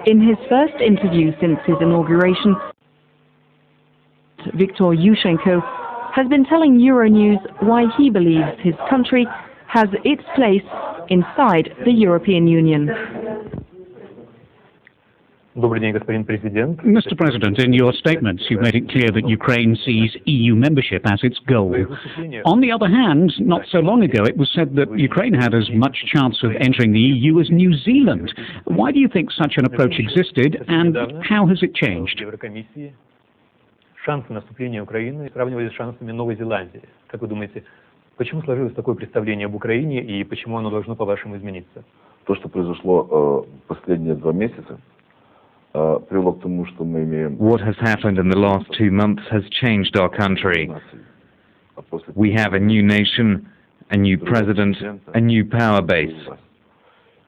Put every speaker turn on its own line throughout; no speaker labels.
In his first interview since his inauguration, Viktor Yushchenko has been telling Euronews why he believes his country has its place inside the European Union.
Mr. President, in your statements you've made it clear that Ukraine sees EU membership as its goal. On the other hand, not so long ago it was said that Ukraine had as much chance of entering the EU as New Zealand. Why do you think such an approach existed, and how has it changed?
Шансы на вступление Украины сравнивали с шансами Новой Зеландии. Как вы думаете, почему сложилось такое представление об Украине и почему оно должно, по-вашему, измениться?
То, что произошло последние 2 месяца, привело к тому, что мы имеем...
What has happened in the last 2 months has changed our country. We have a new nation, a new president, a new power base.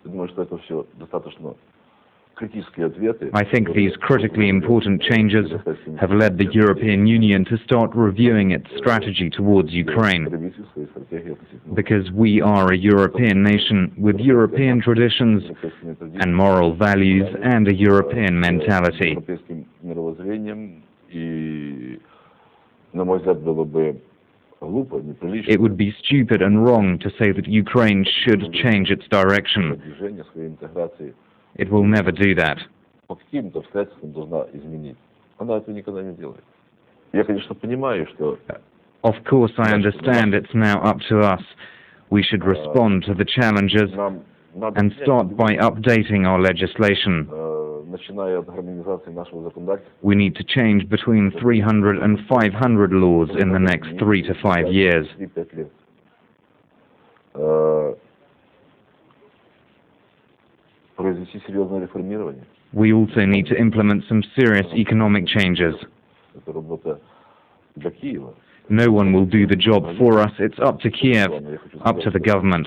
Я думаю, что это все достаточно критические ответы.
I think these critically important changes have led the European Union to start reviewing its strategy towards Ukraine, because we are a European nation with European traditions and moral values and a European mentality. It would be stupid and wrong to say that Ukraine should change its direction. It will never do that. Of course, I understand it's now up to us. We should respond to the challenges and start by updating our legislation. We need to change between 300 and 500 laws in the next 3 to 5 years. We also need to implement some serious economic changes. No one will do the job for us. It's up to Kiev, up to the government.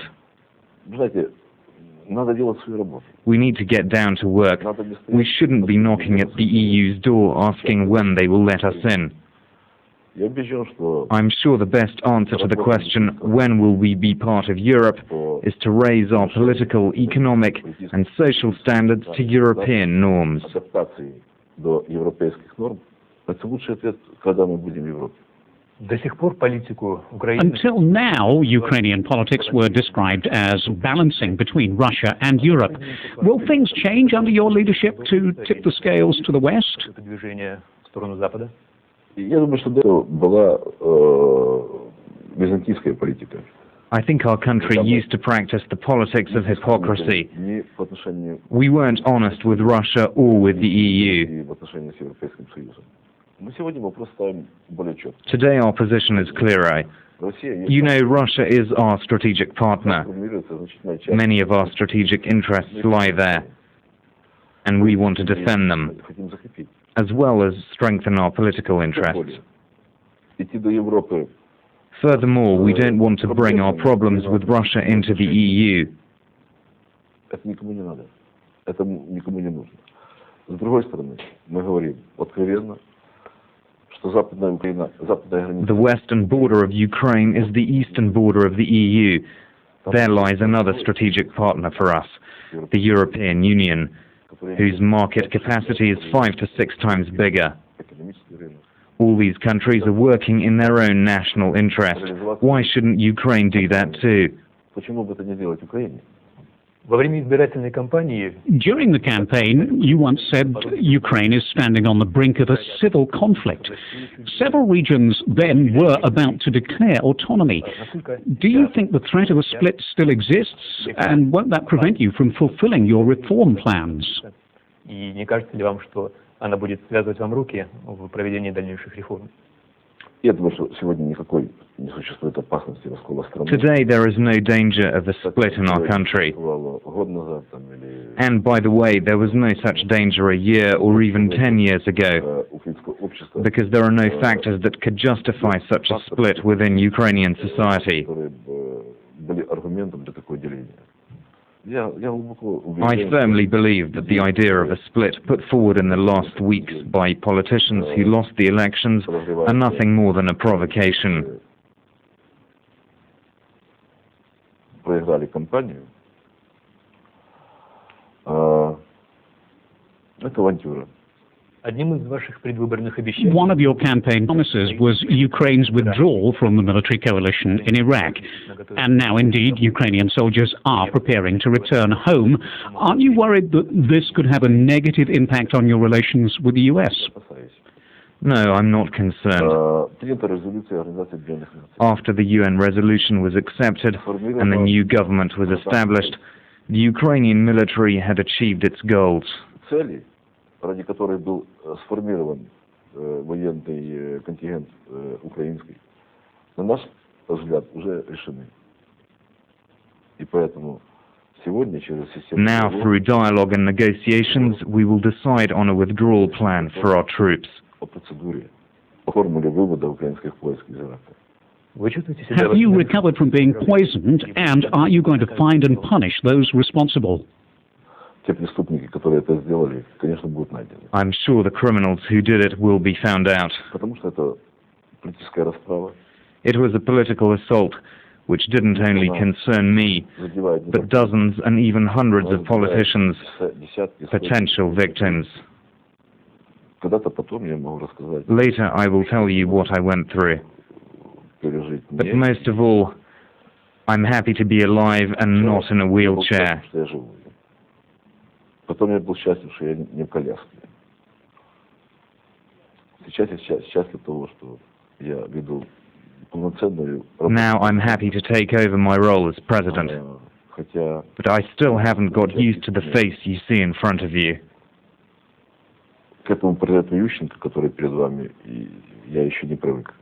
We need to get down to work. We shouldn't be knocking at the EU's door asking when they will let us in. I'm sure the best answer to the question, when will we be part of Europe, is to raise our political, economic and social standards to European norms.
Until now, Ukrainian politics were described as balancing between Russia and Europe. Will things change under your leadership to tip the scales to the West?
I think our country used to practice the politics of hypocrisy. We weren't honest with Russia or with the EU. Today our position is clearer. You know, Russia is our strategic partner. Many of our strategic interests lie there, and we want to defend them, as well as strengthen our political interests. Furthermore, we don't want to bring our problems with Russia into the EU. The western border of Ukraine is the eastern border of the EU. There lies another strategic partner for us, the European Union, whose market capacity is 5 to 6 times bigger. All these countries are working in their own national interest. Why shouldn't Ukraine do that too?
During the campaign, you once said Ukraine is standing on the brink of a civil conflict. Several regions then were about to declare autonomy. Do you think the threat of a split still exists, and won't that prevent you from fulfilling your reform plans?
Today there is no danger of a split in our country. And by the way, there was no such danger a year or even 10 years ago, because there are no factors that could justify such a split within Ukrainian society. I firmly believe that the idea of a split put forward in the last weeks by politicians who lost the elections are nothing more than a provocation.
Это авантюра.
Одним из ваших предвыборных обещаний
One of your campaign promises was Ukraine's withdrawal from the military coalition in Iraq. And now, indeed, Ukrainian soldiers are preparing to return home. Aren't you worried that this could have a negative impact on your relations with the US?
No, I'm not concerned.
Принята резолюция Организации Объединенных Наций.
After the UN resolution was accepted and the new government was established, the Ukrainian military had achieved its goals.
Цели, ради которой был сформирован военный контингент украинский, на наш взгляд, уже решены. И поэтому сегодня через систему...
Now, through dialogue and negotiations, we will decide on a withdrawal plan for our troops.
О процедуре, о формуле вывода украинских войск из Ирака.
Вы чувствуете себя...
Have you recovered from being poisoned, and are you going to find and punish those responsible?
Те преступники, которые это сделали, конечно, будут найдены.
I'm sure the criminals who did it will be found out.
Потому что это политическая расправа.
It was a political assault which didn't only concern me, but dozens and even hundreds of politicians, potential victims.
Когда-то потом я могу рассказать.
Later I will tell you what I went through. But most of all, I'm happy to be alive and not in a wheelchair.
Потом я был счастлив, что я не в коляске. Сейчас я счастлив того, что я веду полноценную работу.
Now I'm happy to take over my role as president. But I still haven't got used to the face you see in front of you.
К этому портрету Ющенко, который перед вами, я еще не привык.